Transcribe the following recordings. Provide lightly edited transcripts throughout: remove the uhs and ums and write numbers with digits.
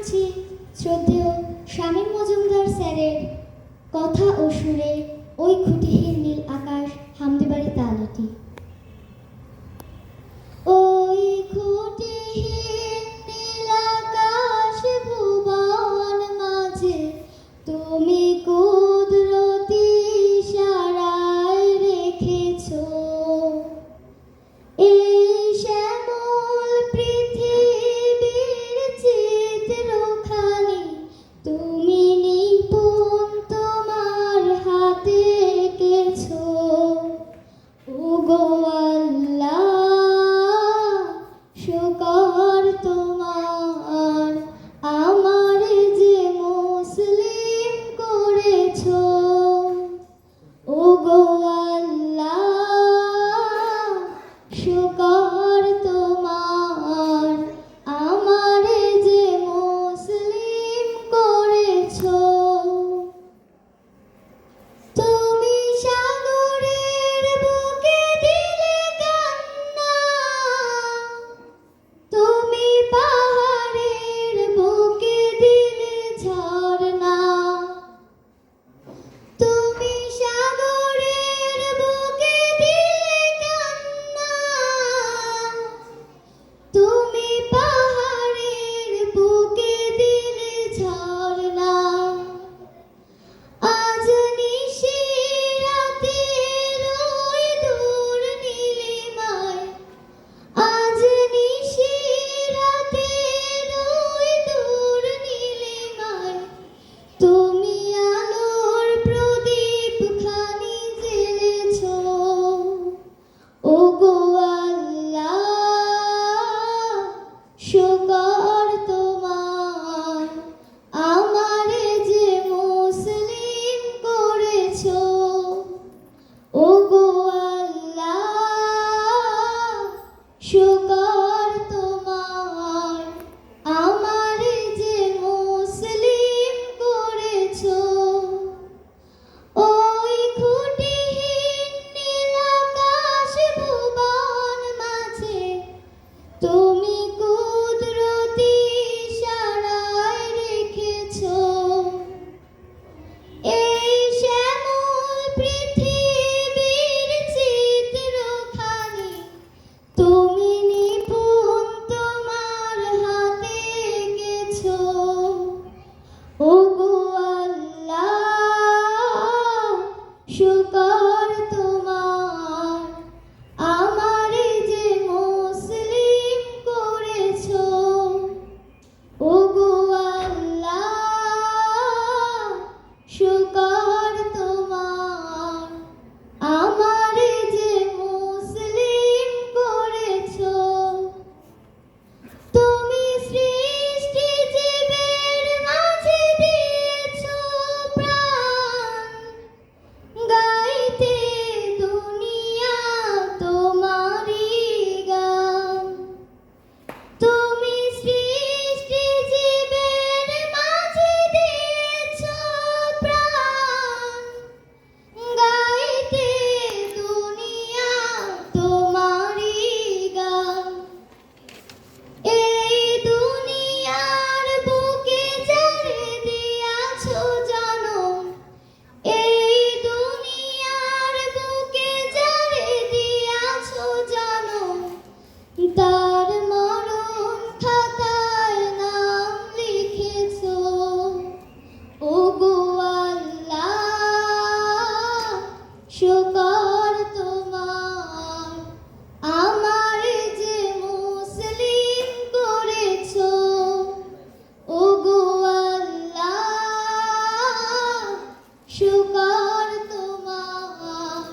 শুনছি শ্রদ্ধেয় শামীম মজুমদার স্যারের কথা ও সুরে ওই খুঁটিহীন নীল আকাশ হামদিবাড়ি তালটি। ওই খুঁটিহীন নীল আকাশ ভুবন মাঝে তুমি কুদরতি ইশারায় রেখেছো এই শ্যামল পৃথিবীর চিত্রখানি তুমি নিপুণ তোমার হাতে এঁকেছো। ওগো আল্লাহ শুকর তোমার আমারে যে মুসলিম করেছো। ওগো আল্লাহ শুকর তোমার আমারে যে মুসলিম করেছো। তুমি সাগরের বুকে দিলে কান্না, তুমি পাহাড়ের বুকে দিলে ঝর্ণা। তুমি সাগরের বুকে দিলে কান্না, তুমি পাহাড়ের বুকে দিলে ঝর্ণা। আজ নিশিরাতের ওই দূর নীলিমায়, আজ নিশিরাতের ওই দূর নীলিমায় তুমি আলোর প্রদীপ খানি জ্বেলেছো। ওগো আল্লাহ শুকর তোমার আমারে যে মুসলিম করেছো। ওগো আল্লাহ শুকর তোমার আমারে যে মুসলিম করেছো। ওই খুঁটিহীন নীল আকাশ ভুবন মাঝে তুমি কুদরতি ইশারায় রেখেছো এই শ্যামল পৃথিবীর চিত্রখানি তুমি নিপুণ তোমার হাতে এঁকেছো। ওগো আল্লাহ শুকর তোমার আমারে যে মুসলিম করেছো। ওগো আল্লাহ শুকর তোমার আমারে যে মুসলিম করেছো। তুমি সৃষ্টি জীবের মাঝে দিয়েছো প্রাণ, গাইতে দুনিয়া তোমারই গান। তুমি সৃষ্টি জীবের মাঝে দিয়েছো প্রাণ, গাইতে দুনিয়া তোমারই গান। এই দুনিয়ার বুকে যারে দিয়াছো জনম, এই দুনিয়ার বুকে যারে দিয়াছো জনম, তার মরণ খাতায় নাম লিখেছো। ওগো আল্লাহ শুকর তোমার আমারে যে মুসলিম করেছো। ওগো আল্লাহ শুকর তোমার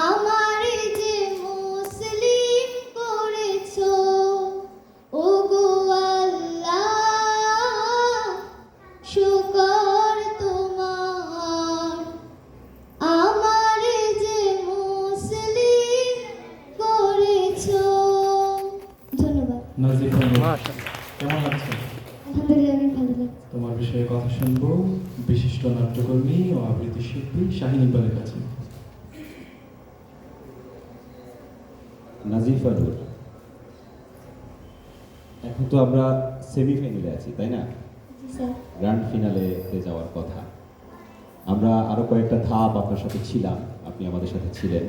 আমারে যে মুসলিম করেছো। ওগো আল্লাহ শুকর তোমার আমারে যে মুসলিম করেছো। ধন্যবাদ। নাজিফা কেমন আছো? আলহামদুলিল্লাহ অনেক ভালো লাগছে। তোমার বিষয়ে কথা শুনবো বিশিষ্ট নাট্যকর্মী ও আবৃত্তি শিল্পী শাহিন ইকবালের কাছে। নাজিফা নূর এখন তো আমরা সেমিফাইনালে আছি, তাই না? জি স্যার। গ্র্যান্ড ফিনালেতে যাওয়ার কথা। আমরা আরো কয়েকটা ধাপ আপনার সাথে ছিলাম, আপনি আমাদের সাথে ছিলেন।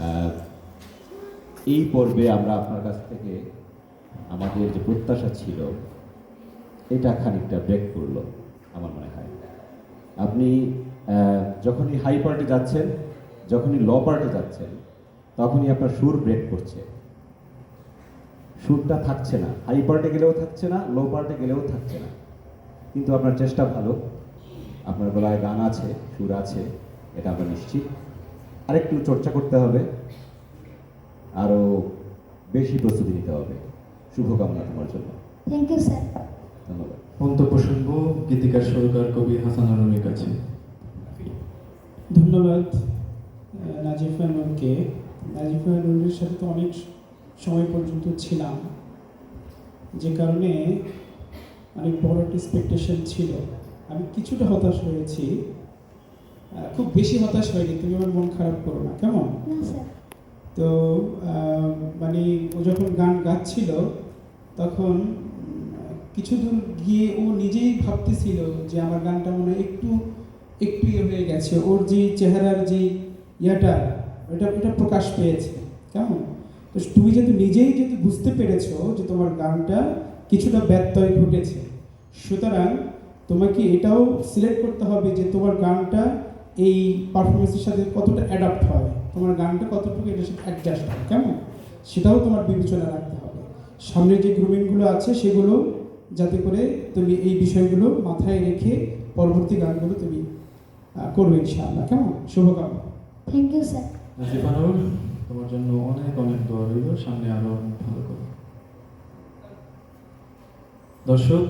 আহ, এই পর্বে আমরা আপনার কাছ থেকে আমাদের যে প্রত্যাশা ছিল এটা খানিকটা ব্রেক করলো আমার মনে হয়। আপনি যখনই হাই পার্টে যাচ্ছেন, যখনই লো পার্টে যাচ্ছেন, তখনই আপনার সুর ব্রেক করছে, সুরটা থাকছে না। হাই পার্টে গেলেও থাকছে না, লো পার্টে গেলেও থাকছে না। কিন্তু আপনার চেষ্টা ভালো, আপনার গলায় গান আছে, সুর আছে, এটা আমরা নিশ্চিত। আরেকটু চর্চা করতে হবে, আরও বেশি প্রস্তুতি নিতে হবে। শুভকামনা তোমার জন্য। Thank you sir. ধন্যবাদ। মন্তব্য শুনবো গীতিকার সুরকার কবি হাসান আলমের কাছে। ধন্যবাদ নাজিফা নূরকে। নাজিফা নূরের সাথে তো অনেক সময় পর্যন্ত ছিলাম, যে কারণে অনেক বড় একটা এক্সপেকটেশন ছিল। আমি কিছুটা হতাশ হয়েছি, খুব বেশি হতাশ হয়নি। তুমি আমার মন খারাপ করো না, কেমন? না স্যার। তো মানে ও যখন গান গাচ্ছিল তখন কিছু দূর গিয়ে ও নিজেই ভাবতেছিল যে আমার গানটা মনে হয় একটু একটু ইয়ে হয়ে গেছে, ওর যে চেহারার যে ইয়াটা এটা প্রকাশ পেয়েছে, কেমন? তো তুমি যেহেতু নিজেই যদি বুঝতে পেরেছো যে তোমার গানটা কিছুটা ব্যত্যয় ঘটেছে, সুতরাং তোমাকে এটাও সিলেক্ট করতে হবে যে তোমার গানটা এই পারফরমেন্সের সাথে কতটা অ্যাডাপ্ট হয়, তোমার গানটা কতটুকু এটার সাথে অ্যাডজাস্ট হয়, কেমন? সেটাও তোমার বিবেচনা রাখতে হবে। সামনে যে গ্রুমিংগুলো আছে সেগুলো যাতে করে তুমি এই বিষয়গুলো মাথায় রেখে পরবর্তী গানগুলো তুমি করবে ইনশাআল্লাহ, কেমন? শুভকামনা। Thank you sir. Nazifa Noor, তোমার জন্য অনেক অনেক দোয়া রইল, সামনে আরো ভালো করো। দর্শক,